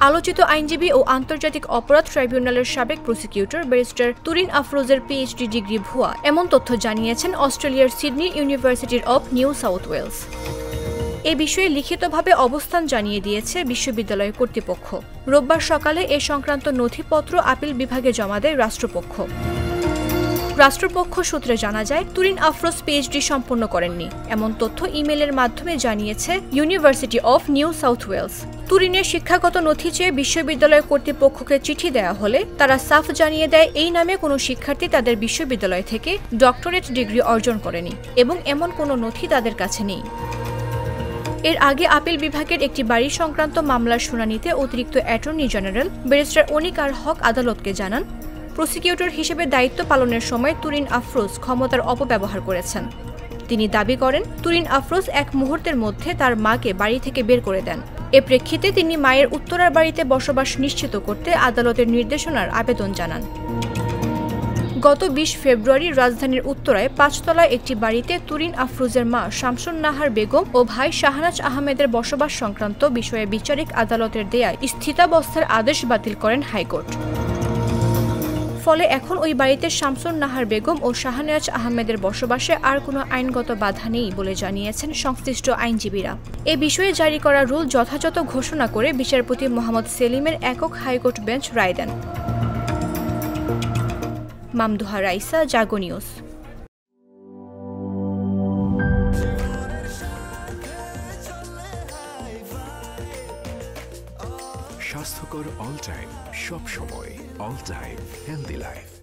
আলোচিত আইনজীবী ও আন্তর্জাতিক অপরাধ ট্রাইব্যুনালের সাবেক প্রসিকিউটর ব্যারিস্টার তুরিন আফরোজের পিএইচডি ডিগ্রি ভুয়া, এমন তথ্য জানিয়েছেন অস্ট্রেলিয়ার সিডনি ইউনিভার্সিটির অব নিউ সাউথ ওয়েলস। এ বিষয়ে লিখিতভাবে অবস্থান জানিয়ে দিয়েছে বিশ্ববিদ্যালয় কর্তৃপক্ষ। রোববার সকালে এ সংক্রান্ত নথিপত্র আপিল বিভাগে জমা দেয় রাষ্ট্রপক্ষ। রাষ্ট্রপক্ষ সূত্রে জানা যায়, তুরিন আফরোজ পিএইচডি সম্পন্ন করেননি, এমন তথ্য ইমেইলের মাধ্যমে জানিয়েছে University of New South Wales. তুরিনের শিক্ষাগত নথি চেয়ে বিশ্ববিদ্যালয় কর্তৃপক্ষকে চিঠি দেওয়া হলে তারা সাফ জানিয়ে দেয় এই নামে কোনো শিক্ষার্থী তাদের বিশ্ববিদ্যালয় থেকে ডক্টরেট ডিগ্রি অর্জন করেনি এবং এমন কোনো নথি তাদের কাছে নেই। এর আগে আপিল বিভাগের একটি বাড়ি সংক্রান্ত মামলার শুনানিতে অতিরিক্ত অ্যাটর্নি জেনারেল ব্যারিস্টার অনিকার হক আদালতকে জানান, প্রসিকিউটর হিসেবে দায়িত্ব পালনের সময় তুরিন আফরোজ ক্ষমতার অপব্যবহার করেছেন। তিনি দাবি করেন, তুরিন আফরোজ এক মুহূর্তের মধ্যে তার মাকে বাড়ি থেকে বের করে দেন। এ প্রেক্ষিতে তিনি মায়ের উত্তরার বাড়িতে বসবাস নিশ্চিত করতে আদালতের নির্দেশনার আবেদন জানান। গত ২০ ফেব্রুয়ারি রাজধানীর উত্তরায় ৫ তলায় একটি বাড়িতে তুরিন আফরোজের মা শামসুন নাহার বেগম ও ভাই শাহনাজ আহমেদের বসবাস সংক্রান্ত বিষয়ে বিচারিক আদালতের দেয়ায় স্থিতাবস্থার আদেশ বাতিল করেন হাইকোর্ট। ফলে এখন ওই বাড়িতে শামসুন নাহার বেগম ও শাহনাজ আহমেদের বসবাসে আর কোনো আইনগত বাধা নেই বলে জানিয়েছেন সংশ্লিষ্ট আইনজীবীরা। এ বিষয়ে জারি করা রুল যথাযথ ঘোষণা করে বিচারপতি মোহাম্মদ সেলিমের একক হাইকোর্ট বেঞ্চ রায় দেন। মামদুহা রাইসা, জাগো নিউজ। স্বাস্থ্যকর অল টাইম, সব সময় অল টাইম হেলদি লাইফ।